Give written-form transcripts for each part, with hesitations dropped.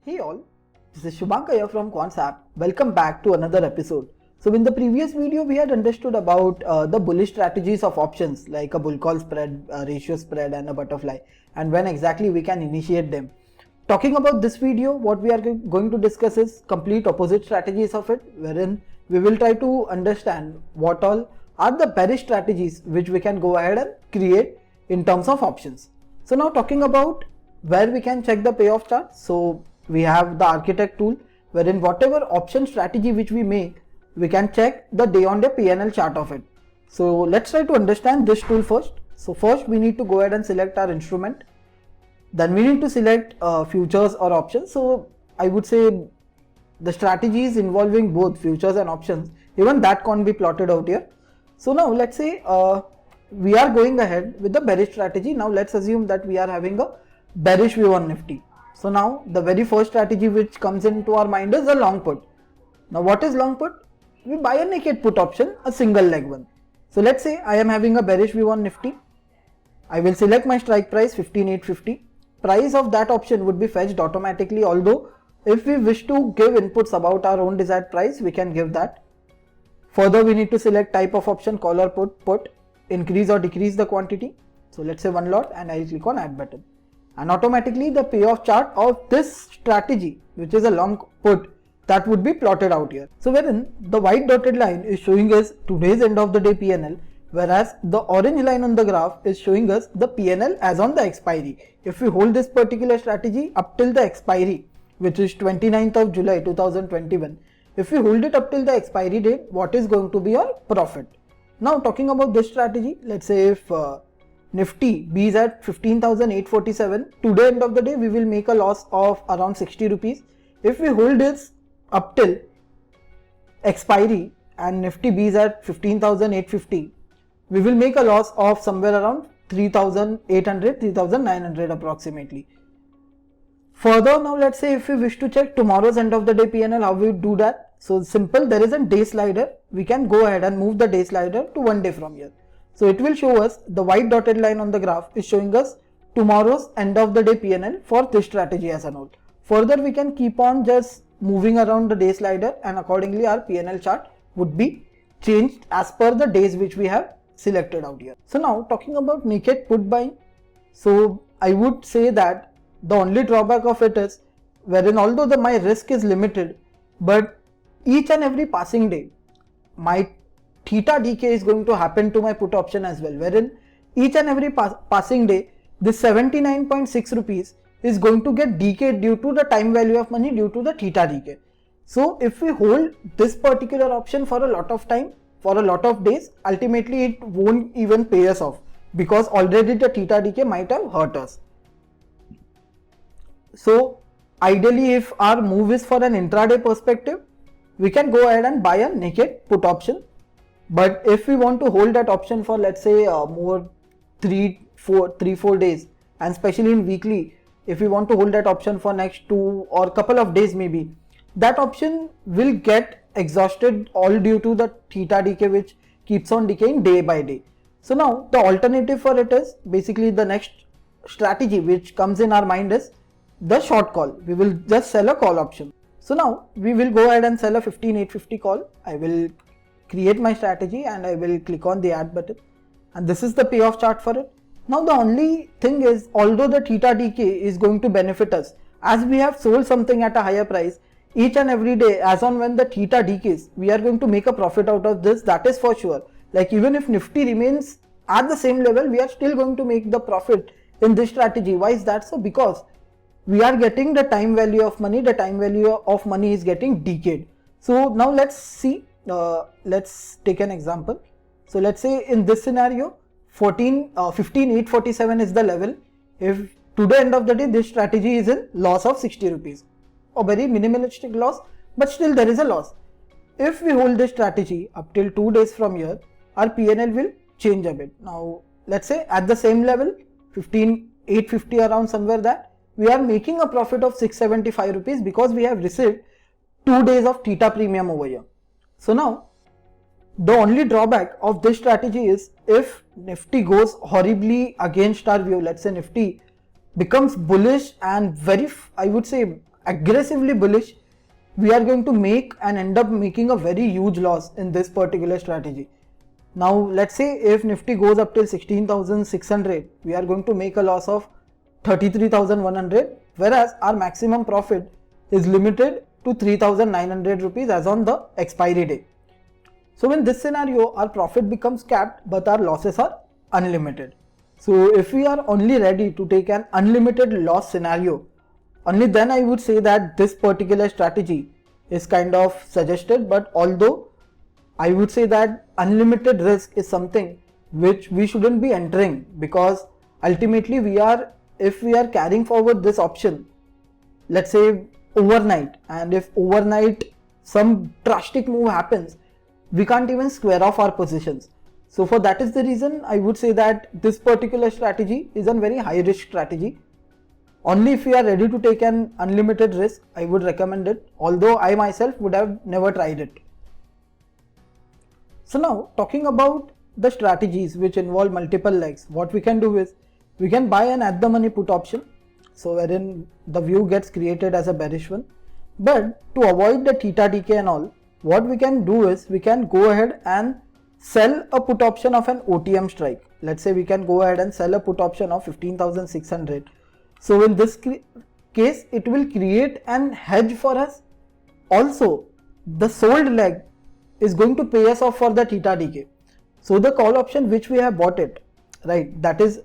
Hey all, this is Shubhankar from Quantsap. Welcome back to another episode. So in the previous video we had understood about the bullish strategies of options like a bull call spread, a ratio spread and a butterfly, and when exactly we can initiate them. Talking about this video, what we are going to discuss is complete opposite strategies of it, wherein we will try to understand what all are the bearish strategies which we can go ahead and create in terms of options. So now talking about where we can check the payoff chart. So we have the architect tool, wherein whatever option strategy which we make, we can check the day on day PNL chart of it. So let's try to understand this tool first. So first we need to go ahead and select our instrument. Then we need to select futures or options. So I would say the strategies involving both futures and options, even that can't be plotted out here. So now let's say we are going ahead with the bearish strategy. Now let's assume that we are having a bearish view on Nifty. So now the very first strategy which comes into our mind is a long put. Now what is long put? We buy a naked put option, a single leg one. So let's say I am having a bearish view on Nifty. I will select my strike price 15,850. Price of that option would be fetched automatically, although if we wish to give inputs about our own desired price, we can give that. Further, we need to select type of option, call or put, increase or decrease the quantity. So let's say one lot and I'll click on add button. And automatically the payoff chart of this strategy, which is a long put, that would be plotted out here. So wherein the white dotted line is showing us today's end of the day PNL, whereas the orange line on the graph is showing us the PNL as on the expiry. If we hold this particular strategy up till the expiry, which is 29th of July 2021, if we hold it up till the expiry date, what is going to be our profit? Now talking about this strategy, let's say if Nifty B is at 15,847, today end of the day we will make a loss of around 60 rupees. If we hold this up till expiry and Nifty B is at 15,850, we will make a loss of somewhere around 3,800, 3,900 approximately. Further, now let's say if we wish to check tomorrow's end of the day PNL, how we do that? So simple, there is a day slider. We can go ahead and move the day slider to 1 day from here. So it will show us the white dotted line on the graph is showing us tomorrow's end of the day PNL for this strategy as a whole. Further, we can keep on just moving around the day slider and accordingly our PNL chart would be changed as per the days which we have selected out here. So now talking about naked put buying. So I would say that the only drawback of it is wherein although my risk is limited, but each and every passing day, my theta decay is going to happen to my put option as well, wherein each and every passing day, this 79.6 rupees is going to get decayed due to the time value of money due to the theta decay. So if we hold this particular option for a lot of time, for a lot of days, ultimately it won't even pay us off because already the theta decay might have hurt us. So ideally, if our move is for an intraday perspective, we can go ahead and buy a naked put option. But if we want to hold that option for let's say more 3-4 days, and especially in weekly, if we want to hold that option for next 2 or couple of days maybe, that option will get exhausted all due to the theta decay which keeps on decaying day by day. So now the alternative for it is basically the next strategy which comes in our mind is the short call. We will just sell a call option. So now we will go ahead and sell a 15,850 call. I will create my strategy and I will click on the add button, and this is the payoff chart for it. Now the only thing is, although the theta decay is going to benefit us, as we have sold something at a higher price, each and every day as on when the theta decays, we are going to make a profit out of this, that is for sure. Like even if Nifty remains at the same level, we are still going to make the profit in this strategy. Why is that so? Because we are getting the time value of money, the time value of money is getting decayed. So now let's see, let's take an example. So let's say in this scenario, 15,847 is the level. If today end of the day this strategy is in loss of 60 rupees, a very minimalistic loss, but still there is a loss. If we hold this strategy up till 2 days from here, our PNL will change a bit. Now let's say at the same level, 15,850 around somewhere, that we are making a profit of 675 rupees because we have received 2 days of theta premium over here. So now the only drawback of this strategy is if Nifty goes horribly against our view, let's say Nifty becomes bullish and very, I would say aggressively bullish, we are going to make and end up making a very huge loss in this particular strategy. Now let's say if Nifty goes up till 16,600, we are going to make a loss of 33,100, whereas our maximum profit is limited to 3,900 rupees as on the expiry day. So in this scenario, our profit becomes capped but our losses are unlimited. So if we are only ready to take an unlimited loss scenario, only then I would say that this particular strategy is kind of suggested. But although I would say that unlimited risk is something which we shouldn't be entering, because ultimately if we are carrying forward this option, let's say overnight, and if overnight some drastic move happens, we can't even square off our positions. So for that is the reason I would say that this particular strategy is a very high risk strategy. Only if you are ready to take an unlimited risk, I would recommend it, although I myself would have never tried it. So now talking about the strategies which involve multiple legs, what we can do is we can buy an at the money put option, so wherein the view gets created as a bearish one. But to avoid the theta decay and all, what we can do is we can go ahead and sell a put option of an OTM strike. Let's say we can go ahead and sell a put option of 15,600. So in this case, it will create an hedge for us. Also, the sold leg is going to pay us off for the theta decay. So the call option which we have bought it, right, that is,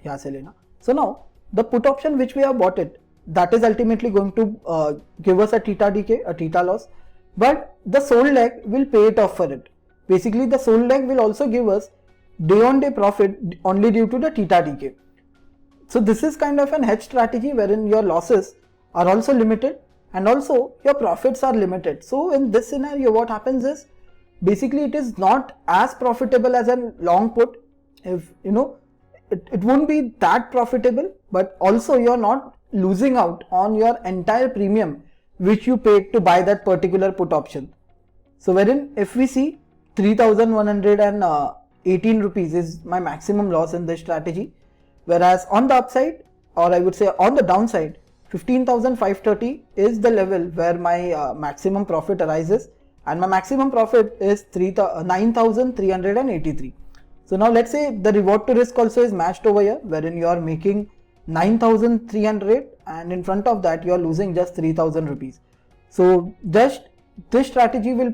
yeah, Selena. So now the put option which we have bought it, that is ultimately going to give us a theta decay, a theta loss, but the sold leg will pay it off for it. Basically, the sold leg will also give us day on day profit only due to the theta decay. So this is kind of an hedge strategy wherein your losses are also limited and also your profits are limited. So in this scenario, what happens is basically it is not as profitable as a long put. If you know, it won't be that profitable, but also you're not losing out on your entire premium which you paid to buy that particular put option. So wherein if we see 3,118 rupees is my maximum loss in this strategy, whereas on the upside, or I would say on the downside, 15,530 is the level where my maximum profit arises, and my maximum profit is 9,383. So now let's say the reward to risk also is matched over here, wherein you are making 9,300 and in front of that you are losing just 3,000 rupees. So just this strategy will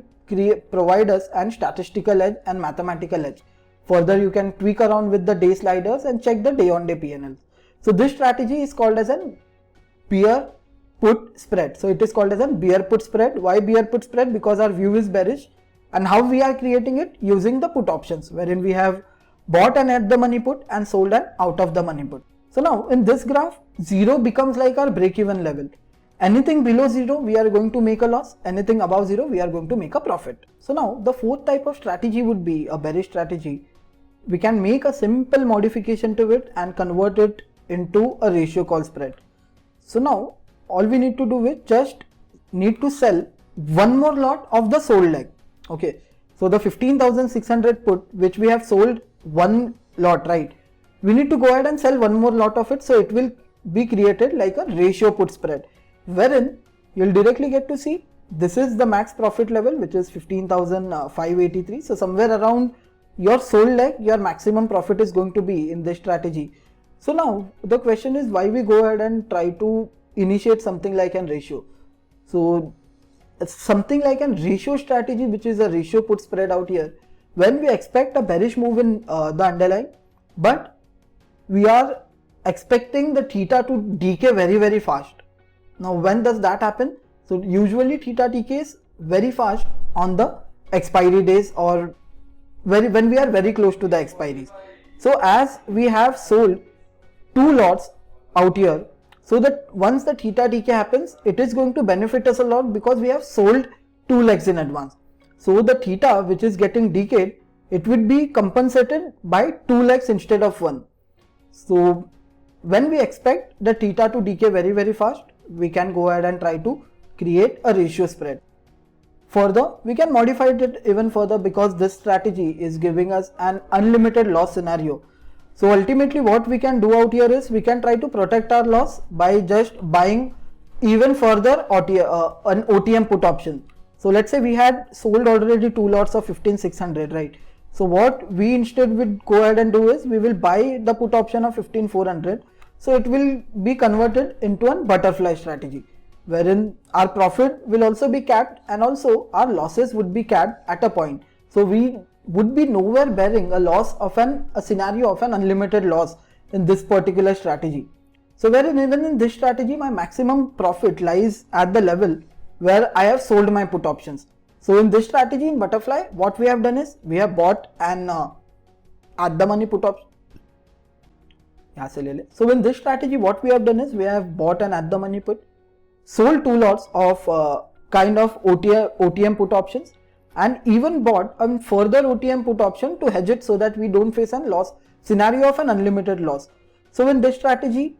provide us an statistical edge and mathematical edge. Further, you can tweak around with the day sliders and check the day on day PNL. So this strategy is called as a bear put spread. So it is called as a bear put spread. Why bear put spread? Because our view is bearish. And how we are creating it? Using the put options, wherein we have bought an at the money put and sold an out of the money put. So now in this graph, 0 becomes like our break even level. Anything below 0, we are going to make a loss. Anything above 0, we are going to make a profit. So now the fourth type of strategy would be a bearish strategy. We can make a simple modification to it and convert it into a ratio call spread. So now all we need to do is just need to sell one more lot of the sold leg. Okay, so the 15,600 put which we have sold one lot, right? We need to go ahead and sell one more lot of it, so it will be created like a ratio put spread, wherein you'll directly get to see this is the max profit level, which is 15,583. So somewhere around your sold leg, your maximum profit is going to be in this strategy. So now the question is why we go ahead and try to initiate something like an ratio. So something like a ratio strategy, which is a ratio put spread out here, when we expect a bearish move in the underlying, but we are expecting the theta to decay very fast. Now when does that happen? So usually theta decays very fast on the expiry days, or when we are very close to the expiries. So as we have sold two lots out here, so that once the theta decay happens, it is going to benefit us a lot because we have sold two legs in advance. So the theta which is getting decayed, it would be compensated by two legs instead of one. So when we expect the theta to decay very fast, we can go ahead and try to create a ratio spread. Further, we can modify it even further because this strategy is giving us an unlimited loss scenario. So ultimately what we can do out here is we can try to protect our loss by just buying even further an OTM put option. So let's say we had sold already 2 lots of 15,600, right? So what we instead would go ahead and do is we will buy the put option of 15,400. So it will be converted into a butterfly strategy, wherein our profit will also be capped and also our losses would be capped at a point. So we would be nowhere bearing a loss of a scenario of an unlimited loss in this particular strategy. So wherein even in this strategy, my maximum profit lies at the level where I have sold my put options. So in this strategy in butterfly, what we have done is we have bought an at the money put option. So in this strategy, what we have done is we have bought an at the money put, sold 2 lots of kind of OTM put options, and even bought a further OTM put option to hedge it so that we don't face a loss scenario of an unlimited loss. So in this strategy,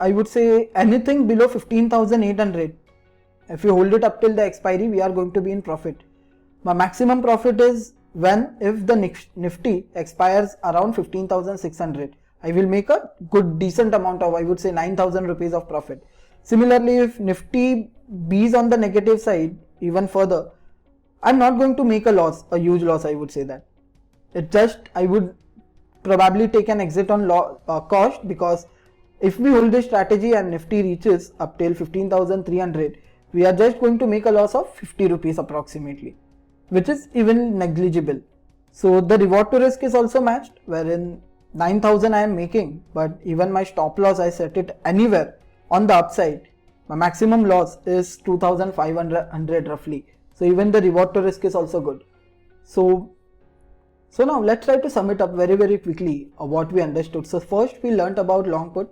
I would say anything below 15,800, if you hold it up till the expiry, we are going to be in profit. My maximum profit is if the Nifty expires around 15,600. I will make a good decent amount of, I would say 9,000 rupees of profit. Similarly, if Nifty B's on the negative side even further, I'm not going to make a huge loss, I would say that. I would probably take an exit on cost, because if we hold this strategy and Nifty reaches up till 15,300, we are just going to make a loss of 50 rupees approximately, which is even negligible. So the reward to risk is also matched, wherein 9,000 I am making, but even my stop loss I set it anywhere on the upside. My maximum loss is 2,500 roughly. So even the reward to risk is also good. So now let's try to sum it up very quickly what we understood. So first we learnt about long put,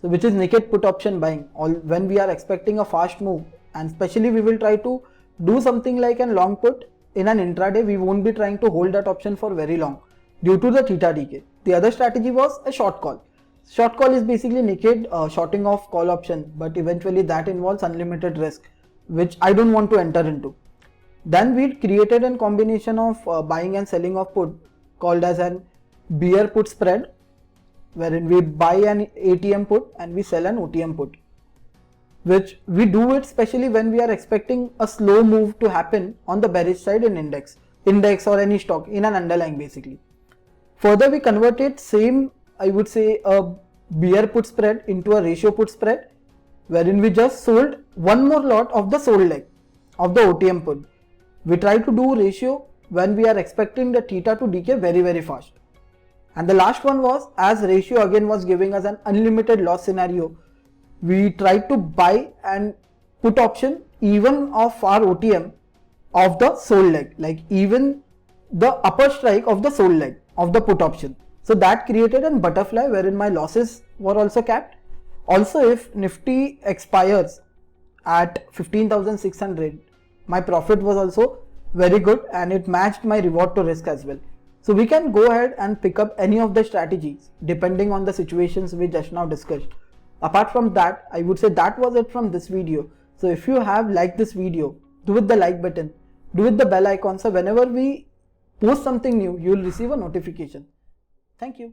so which is naked put option buying when we are expecting a fast move, and especially we will try to do something like a long put in an intraday. We won't be trying to hold that option for very long due to the theta decay. The other strategy was a short call. Short call is basically naked shorting of call option, but eventually that involves unlimited risk, which I don't want to enter into. Then we created a combination of buying and selling of put called as an bear put spread, wherein we buy an ATM put and we sell an OTM put, which we do it especially when we are expecting a slow move to happen on the bearish side in index or any stock in an underlying basically. Further, we converted same, I would say, a bear put spread into a ratio put spread, wherein we just sold one more lot of the sold leg of the OTM put. We try to do ratio when we are expecting the theta to decay very fast. And the last one was, as ratio again was giving us an unlimited loss scenario, we tried to buy and put option even of our OTM of the sold leg, like even the upper strike of the sold leg of the put option. So that created a butterfly wherein my losses were also capped. Also, if Nifty expires at 15,600, my profit was also very good and it matched my reward to risk as well. So we can go ahead and pick up any of the strategies depending on the situations we just now discussed. Apart from that, I would say that was it from this video. So if you have liked this video, do hit the like button, do hit the bell icon, so whenever we post something new, you will receive a notification. Thank you.